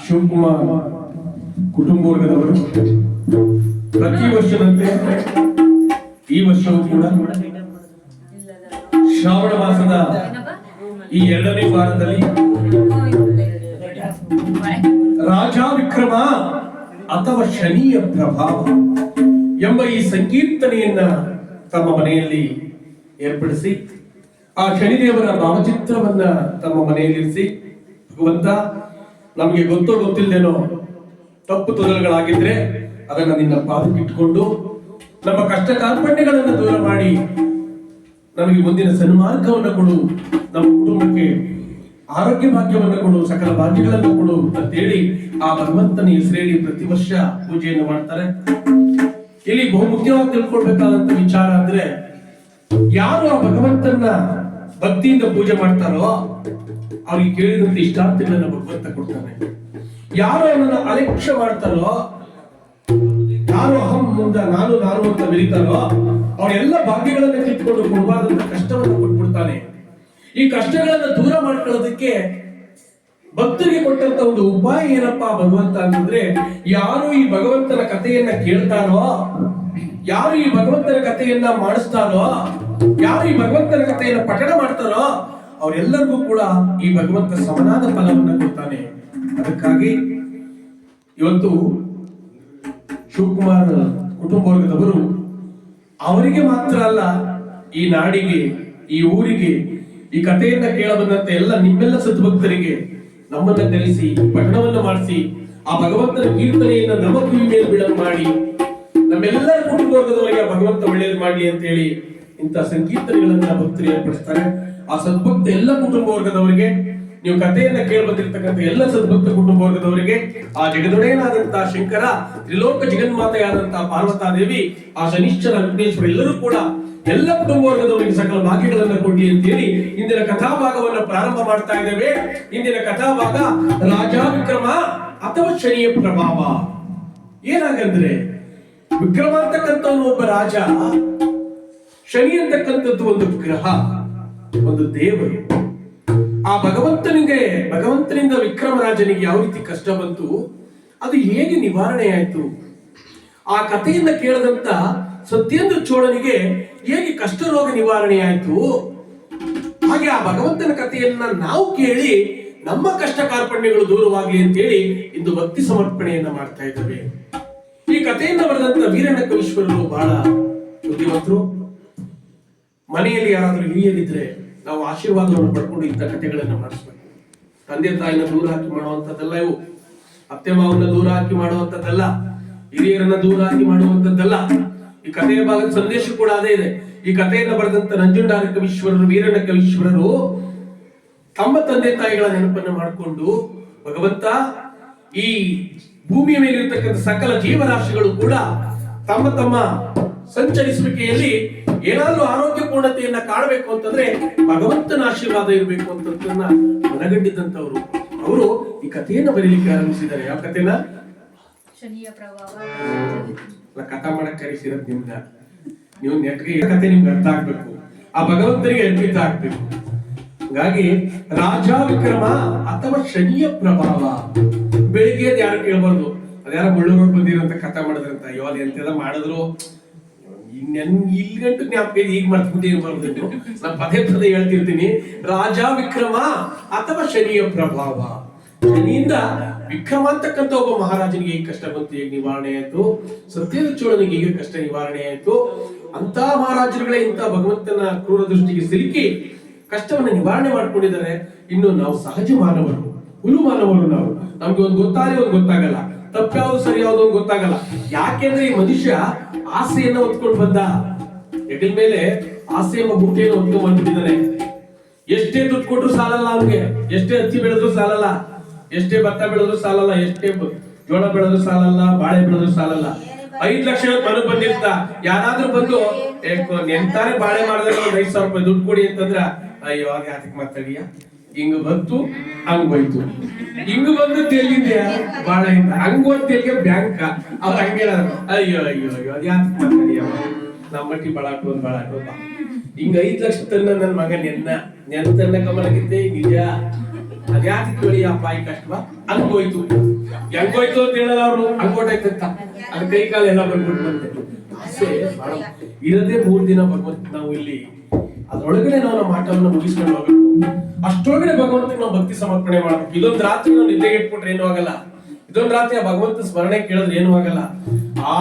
ಶಿವಕುಮಾರ್ ಕುಟುಂಬ ವರ್ಗದವರು ಪ್ರತಿ ವರ್ಷದಂತೆ ಈ ವರ್ಷವೂ ಕೂಡ ಶ್ರಾವಣ ಮಾಸದ ಈ 2ನೇ ವಾರದಲ್ಲಿ ರಾಜ ವಿಕ್ರಮ ಅಥವಾ ಶನಿಯ ಪ್ರಭಾವ ಎಂಬ ಈ ಸಂಕೀರ್ತನೆಯನ್ನ ತಮ್ಮ ಮನೆಯಲ್ಲಿ ಏರ್ಪಡಿಸಿ ಆ ಶನಿದೇವರ ಭಾವಚಿತ್ರವನ್ನ ತಮ್ಮ ಮನೆಯಲ್ಲಿರಿಸಿ, ಭಗವಂತ ನಮಗೆ ಗೊತ್ತೋ ಗೊತ್ತಿಲ್ಲದೇನೋ ತಪ್ಪು ತೊದಲುಗಳಾಗಿದ್ರೆ ಅದನ್ನ ನಿನ್ನ ಪಾದಕ್ಕಿಟ್ಕೊಂಡು ನಮ್ಮ ಕಷ್ಟ ಕಾರ್ಪಣ್ಯಗಳನ್ನು ದೂರ ಮಾಡಿ ನಮಗೆ ಮುಂದಿನ ಸನ್ಮಾರ್ಗವನ್ನು ಕೊಡು, ನಮ್ಮ ಕುಟುಂಬಕ್ಕೆ ಆರೋಗ್ಯ ಭಾಗ್ಯವನ್ನು ಕೊಡು, ಸಕಲ ಭಾಗ್ಯಗಳನ್ನು ಕೊಡು ಅಂತೇಳಿ ಆ ಭಗವಂತನ ಹೆಸರೇಳಿ ಪ್ರತಿ ವರ್ಷ ಪೂಜೆಯನ್ನು ಮಾಡ್ತಾರೆ. ಇಲ್ಲಿ ಬಹುಮುಖ್ಯವಾಗಿ ತಿಳ್ಕೊಳ್ಬೇಕಾದಂತ ವಿಚಾರ ಅಂದ್ರೆ, ಯಾರು ಆ ಭಗವಂತನ ಭಕ್ತಿಯಿಂದ ಪೂಜೆ ಮಾಡ್ತಾರೋ ಅವ್ರಿಗೆ ಕೇಳಿದಂತೆ ಇಷ್ಟಾರ್ಥಗಳನ್ನ ಭಗವಂತ ಕೊಡ್ತಾನೆ. ಯಾರು ಅವನನ್ನ ಅಲಕ್ಷ್ಯ ಮಾಡ್ತಾರೋ, ಯಾರು ಅಹಂ ಮುಂದ ನಾನು ಅಂತ ಬೆರೀತಾರೋ ಅವರೆಲ್ಲ ಭಾಗ್ಯಗಳನ್ನ ಕಿತ್ಕೊಂಡು ಕೊಡಬಾರ್ದಂತ ಕಷ್ಟವನ್ನು ಕೊಟ್ಬಿಡ್ತಾನೆ. ಈ ಕಷ್ಟಗಳನ್ನ ದೂರ ಮಾಡ್ಕೊಳ್ಳೋದಕ್ಕೆ ಭಕ್ತರಿಗೆ ಕೊಟ್ಟಂತ ಒಂದು ಉಪಾಯ ಏನಪ್ಪಾ ಭಗವಂತ ಅಂತಂದ್ರೆ, ಯಾರು ಈ ಭಗವಂತನ ಕಥೆಯನ್ನ ಕೇಳ್ತಾರೋ, ಯಾರು ಈ ಭಗವಂತನ ಕಥೆಯನ್ನ ಮಾಡಿಸ್ತಾರೋ, ಯಾರು ಈ ಭಗವಂತನ ಕಥೆಯನ್ನ ಪಠಣ ಮಾಡ್ತಾರೋ ಅವರೆಲ್ಲರಿಗೂ ಕೂಡ ಈ ಭಗವಂತ ಸಮನಾದ ಫಲವನ್ನು ಕೊಡ್ತಾನೆ. ಅದಕ್ಕಾಗಿ ಇವತ್ತು ಶಿವಕುಮಾರ್ ಕುಟುಂಬ ವರ್ಗದವರು ಅವರಿಗೆ ಮಾತ್ರ ಅಲ್ಲ, ಈ ನಾಡಿಗೆ, ಈ ಊರಿಗೆ ಈ ಕಥೆಯನ್ನ ಕೇಳಬಂದಂತೆ ಎಲ್ಲ ನಿಮ್ಮೆಲ್ಲ ಸದ್ಭಕ್ತರಿಗೆ ನಮ್ಮನ್ನ ಕರೆಸಿ ಪಠಣವನ್ನು ಮಾಡಿಸಿ ಆ ಭಗವಂತನ ಕೀರ್ತನೆಯನ್ನ ನಮ್ಮ ಕಿವಿ ಮೇಲೆ ಬಿಡಲು ಮಾಡಿ ನಮ್ಮೆಲ್ಲರ ಕುಟುಂಬ ವರ್ಗದವರಿಗೆ ಭಗವಂತ ಒಳ್ಳೇದು ಮಾಡಲಿ ಅಂತ ಹೇಳಿ ಇಂಥ ಸಂಕೀರ್ತನೆಗಳನ್ನ ಭಕ್ತರು ಏರ್ಪಡಿಸ್ತಾರೆ. ಆ ಸದ್ಭಕ್ತ ಎಲ್ಲ ಕುಟುಂಬ ವರ್ಗದವರಿಗೆ, ನೀವು ಕಥೆಯನ್ನ ಕೇಳಬಂದಿರ್ತಕ್ಕಂಥ ಎಲ್ಲ ಸದ್ಭಕ್ತ ಕುಟುಂಬ ವರ್ಗದವರಿಗೆ, ಆ ಜಗದೊಡೆಯನಾದಂತಹ ಶಂಕರ, ತ್ರಿಲೋಕ ಜಗನ್ಮಾತೆಯಾದಂತಹ ಪಾರ್ವತಾದೇವಿ, ಆ ಶನಿಶ್ಚರ ವಿಘ್ನೇಶ್ವರ ಎಲ್ಲರೂ ಕೂಡ ಎಲ್ಲ ಕುಟುಂಬ ವರ್ಗದವರಿಗೆ ಸಕಲ ಭಾಗ್ಯಗಳನ್ನ ಕೊಡ್ಲಿ ಅಂತ ಹೇಳಿ ಇಂದಿನ ಕಥಾಭಾಗವನ್ನ ಪ್ರಾರಂಭ ಮಾಡ್ತಾ ಇದ್ದೇವೆ. ಇಂದಿನ ಕಥಾಭಾಗ ರಾಜ ವಿಕ್ರಮ ಅಥವಾ ಶನಿಯ ಪ್ರಭಾವ. ಏನಾಗಂದ್ರೆ, ವಿಕ್ರಮ ಅಂತಕ್ಕಂಥವನು ಒಬ್ಬ ರಾಜ, ಶನಿ ಅಂತಕ್ಕಂಥದ್ದು ಒಂದು ಗ್ರಹ, ಒಂದು ದೇವರು. ಆ ಭಗವಂತನಿಂದ ವಿಕ್ರಮ ರಾಜನಿಗೆ ಯಾವ ರೀತಿ ಕಷ್ಟ ಬಂತು, ಅದು ಹೇಗೆ ನಿವಾರಣೆ ಆಯ್ತು, ಆ ಕಥೆಯನ್ನ ಕೇಳದಂತ ಸತ್ಯೇಂದ್ರ ಚೋಳನಿಗೆ ಹೇಗೆ ಕಷ್ಟ ರೋಗ ನಿವಾರಣೆ ಆಯ್ತು, ಹಾಗೆ ಆ ಭಗವಂತನ ಕಥೆಯನ್ನ ನಾವು ಕೇಳಿ ನಮ್ಮ ಕಷ್ಟ ಕಾರ್ಪಣ್ಯಗಳು ದೂರವಾಗ್ಲಿ ಅಂತೇಳಿ ಇಂದು ಭಕ್ತಿ ಸಮರ್ಪಣೆಯನ್ನ ಮಾಡ್ತಾ ಇದ್ದೇವೆ. ಈ ಕಥೆಯನ್ನ ಬರೆದಂತ ವೀರಣ್ಣ ಕವೀಶ್ವರರು ಬಹಳ ಬುದ್ಧಿವಂತರು. ಮನೆಯಲ್ಲಿ ಯಾರಾದ್ರೂ ಹಿರಿಯರಿದ್ರೆ ನಾವು ಆಶೀರ್ವಾದವನ್ನು ಪಡ್ಕೊಂಡು ಇಂಥ ಕಥೆಗಳನ್ನ ಮಾಡಿಸ್ಬೇಕು. ತಂದೆ ತಾಯಿನ ದೂರ ಹಾಕಿ ಮಾಡುವಂತದ್ದಲ್ಲ ಇವು, ಅತ್ತೆ ಮಾವನ್ನ ದೂರ ಹಾಕಿ ಮಾಡುವಂತದ್ದಲ್ಲ, ಹಿರಿಯರನ್ನ ದೂರ ಹಾಕಿ ಮಾಡುವಂತದ್ದಲ್ಲ. ಈ ಕಥೆಯ ಭಾಗದ ಸಂದೇಶ ಕೂಡ ಅದೇ ಇದೆ. ಈ ಕಥೆಯನ್ನು ಬರೆದಂತ ನಂಜುಂಡಾರ ಕವೀಶ್ವರರು, ವೀರಣ್ಣ ಕವೀಶ್ವರರು ತಮ್ಮ ತಂದೆ ತಾಯಿಗಳ ನೆನಪನ್ನು ಮಾಡಿಕೊಂಡು, ಭಗವಂತ ಈ ಭೂಮಿಯ ಮೇಲೆ ಇರತಕ್ಕಂಥ ಸಕಲ ಜೀವರಾಶಿಗಳು ಕೂಡ ತಮ್ಮ ತಮ್ಮ ಸಂಚರಿಸುವಿಕೆಯಲ್ಲಿ ಏನಾದ್ರೂ ಆರೋಗ್ಯ ಪೂರ್ಣತೆಯನ್ನ ಕಾಣಬೇಕು ಅಂತಂದ್ರೆ ಭಗವಂತನ ಆಶೀರ್ವಾದ ಇರಬೇಕು ಅಂತದನ್ನ ಮನಗಂಡಿದ್ದಂತವರು ಅವರು ಈ ಕಥೆಯನ್ನ ಬರೀಲಿಕ್ಕೆ ಆರಂಭಿಸಿದ್ದಾರೆ. ಯಾವ ಕಥೆನ? ಶನಿಯ ಪ್ರಭಾವ. ಕಥಾ ಮಾಡಕ್ ಕರೆಸಿರೋದು ನಿಮ್ನ. ನೀವು ನೆಟ್ಗೆ ಕಥೆ ನಿಮ್ಗೆ ಅರ್ಥ ಆಗ್ಬೇಕು, ಆ ಭಗವಂತನಿಗೆ ಅರ್ಪಿತ ಆಗ್ಬೇಕು. ಹಾಗಾಗಿ ರಾಜ ವಿಕ್ರಮ ಅಥವಾ ಶನಿಯ ಪ್ರಭಾವ. ಬೆಳಿಗ್ಗೆ ಯಾರು ಕೇಳಬಾರ್ದು, ಅದ್ಯಾರ ಮುಳ್ಳೂರು ಬಂದಿರೋಂತ ಕಥಾ ಮಾಡಿದ್ರಂತ, ಅಯ್ಯೋ ಅದ್ ಎಂತೆಲ್ಲ ಮಾಡಿದ್ರು ಇಲ್ಲಿ ಗಂಟು ಜ್ಞಾಪಕ ಈಗ ಮರ್ತ್ಬಿಟ್ಟಿರ್ಬಾರ್ದು. ನಾನು ಪದೇ ಹೇಳ್ತಿರ್ತೀನಿ, ರಾಜ ವಿಕ್ರಮ ಅಥವಾ ಶನಿಯ ಪ್ರಭಾವ. ಶನಿಯಿಂದ ವಿಕ್ರಮ ಅಂತಕ್ಕಂಥ ಒಬ್ಬ ಮಹಾರಾಜನಿಗೆ ಈಗ ಕಷ್ಟ ಬಂತು, ಈಗ ನಿವಾರಣೆ ಆಯ್ತು. ಸತ್ಯದ ಚೋಳನಿಗೆ ಈಗ ಕಷ್ಟ ನಿವಾರಣೆ ಆಯ್ತು. ಅಂತ ಮಹಾರಾಜರುಗಳೇ ಇಂಥ ಭಗವಂತನ ಕ್ರೂರ ದೃಷ್ಟಿಗೆ ಸಿಲುಕಿ ಕಷ್ಟವನ್ನ ನಿವಾರಣೆ ಮಾಡ್ಕೊಂಡಿದ್ದಾರೆ. ಇನ್ನು ನಾವು ಸಹಜ ಮಾನವರು, ಹುಲು ಮಾನವರು. ನಮ್ಗೆ ಒಂದು ಗೊತ್ತಾದ್ರೆ ಒಂದು ಗೊತ್ತಾಗಲ್ಲ, ತಪ್ಪ್ಯಾವ್ದು ಸರಿ ಯಾವ್ದು ಒಂದು ಗೊತ್ತಾಗಲ್ಲ. ಯಾಕೆಂದ್ರೆ ಈ ಮನುಷ್ಯ ಆಸೆಯನ್ನ ಹೊತ್ಕೊಂಡು ಬಂದ, ಹೆಗಲ ಮೇಲೆ ಆಸೆ ಎಂಬ ಮೂಟೆಯನ್ನು ಹೊತ್ಕೊಂಡು ಬಂದ್ಬಿಟ್ಟಿದ್ದಾನೆ. ಎಷ್ಟೇ ದುಡ್ಡು ಕೊಟ್ರು ಸಾಲಲ್ಲ ಅವ್ನಿಗೆ, ಎಷ್ಟೇ ಹತ್ತಿ ಬೆಳೆದ್ರು ಸಾಲಲ್ಲ, ಎಷ್ಟೇ ಭತ್ತ ಬೆಳೆದ್ರು ಸಾಲಲ್ಲ, ಎಷ್ಟೇ ಜೋಳ ಬೆಳೆದ್ರು ಸಾಲಲ್ಲ, ಬಾಳೆ ಬೆಳೆದ್ರು ಸಾಲಲ್ಲ. 5 ಲಕ್ಷ ಮನೆ ಬಂದಿರ್ತ, ಯಾರಾದ್ರೂ ಬಂದು ನೆಂತಾರೆ ಬಾಳೆ ಮಾಡಿದ್ರೆ ಒಂದು 5,000 ರೂಪಾಯಿ ದುಡ್ಡು ಕೊಡಿ ಅಂತಂದ್ರ, ಅಯ್ಯೋ ಅದ್ ಯಾತಕ್ ಮಾತಾಡಿಯ, ಹಿಂಗ ಬಂತು ಹಂಗ ಹೋಯ್ತು, ಹಿಂಗ ಬಂದದ್ದು ಎಲ್ಲಿಂದ ಬಾಳೆಯಿಂದ, ಹಂಗ ಬಂದ ಬ್ಯಾಂಕ್ ಅವ್ರ ಹಂಗೆ ಅಯ್ಯೋ ಅಯ್ಯೋ ಅಯ್ಯೋ ಅದ್ ಯಾತಕ್ ಮಾತಾಡಿಯ, ನಮ್ಮ ಮಟ್ಟಿ ಬಾಳಾಟು ಒಂದ್ ಬಾಳಾಟು ಹಿಂಗ 5 ಲಕ್ಷ ತನ್ನ ನನ್ ಮಗ ನೆನ್ನ ಕಮಲಗಿದ್ದೆ ನಿಜ. ಅದ್ಯಾತಿ ಕೇಳಿ ಅಪ್ಪ ಈ ಕಷ್ಟವಾ ಹಂಗೋಯ್ತು, ಹೆಂಗೋಯ್ತು ಅಂತ ಹೇಳಲ್ಲ ಅವ್ರು, ಹಂಗೋಟಾಯ್ತಂತ ಅದ್ ಕೈ ಕಾಲ ಎಲ್ಲ ಬಂದ್ಬಿಟ್ಟು ಬಂದೆ. ಆಸೆ ಬಹಳ ಇರದೇ 3 ದಿನ ಭಗವಂತ ನಾವು ಇಲ್ಲಿ ಅದ್ರೊಳಗಡೆ ನಾವು ನಮ್ಮ ಆಟವನ್ನು ಮುಗಿಸ್ಕೊಂಡು ಹೋಗ್ಬೇಕು. ಅಷ್ಟೊಳಗಡೆ ಭಗವಂತನಿಗೆ ನಾವು ಭಕ್ತಿ ಸಮರ್ಪಣೆ ಮಾಡ್ಬೇಕು. ಇದೊಂದು ರಾತ್ರಿ ನಾವು ನಿದ್ದೆಗೆ ಇಟ್ಬಿಟ್ರೆ ಏನೂ ಆಗಲ್ಲ. ಇದೊಂದು ರಾತ್ರಿ ಆ ಭಗವಂತ ಸ್ಮರಣೆ ಕೇಳಿದ್ರೆ ಏನೂ ಆಗಲ್ಲ. ಆ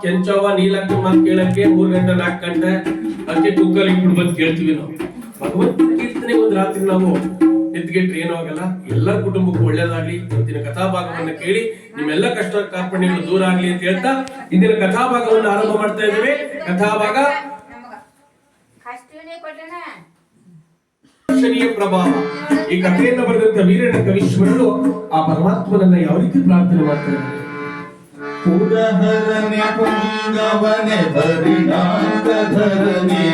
ಕೆಂಚವ್ವ ನೀಲಕ್ಕ ಮಾತು ಕೇಳಕ್ಕೆ 3 ಗಂಟೆ 4 ಗಂಟೆ ಅದಕ್ಕೆ ಕುಕ್ಕಲ್ಲಿ ಇಟ್ಬಿಟ್ಟು ಬಂದು ಕೇಳ್ತೀವಿ ನಾವು. ಭಗವಂತ ಕೀರ್ತನೆ ಒಂದು ರಾತ್ರಿ ನಾವು ನಿದ್ಗೆಟ್ರೆ ಏನೂ ಆಗಲ್ಲ. ಎಲ್ಲರ ಕುಟುಂಬಕ್ಕೂ ಒಳ್ಳೇದಾಗ್ಲಿ. ಇವತ್ತಿನ ಕಥಾಭಾಗವನ್ನ ಕೇಳಿ ನಿಮ್ಮೆಲ್ಲ ಕಷ್ಟ ಕಾರ್ಪಣ್ಯಗಳು ದೂರ ಆಗ್ಲಿ ಅಂತ ಹೇಳ್ತಾ ಇಂದಿನ ಕಥಾಭಾಗವನ್ನು ಆರಂಭ ಮಾಡ್ತಾ ಇದ್ದೇವೆ. ಕಥಾಭಾಗ ಶನಿಯ ಪ್ರಭಾವ. ಈ ಕಥೆಯನ್ನು ಬರೆದಂತ ವೀರಣ್ಣ ಕವೀಶ್ವರರು ಆ ಪರಮಾತ್ಮನನ್ನ ಯಾವ ರೀತಿ ಪ್ರಾರ್ಥನೆ ಮಾಡ್ತಾರೆ? ಪುರಹರನೆ ಪುಂಗವನೆ ಪರಿಣಾಮಧರನೆ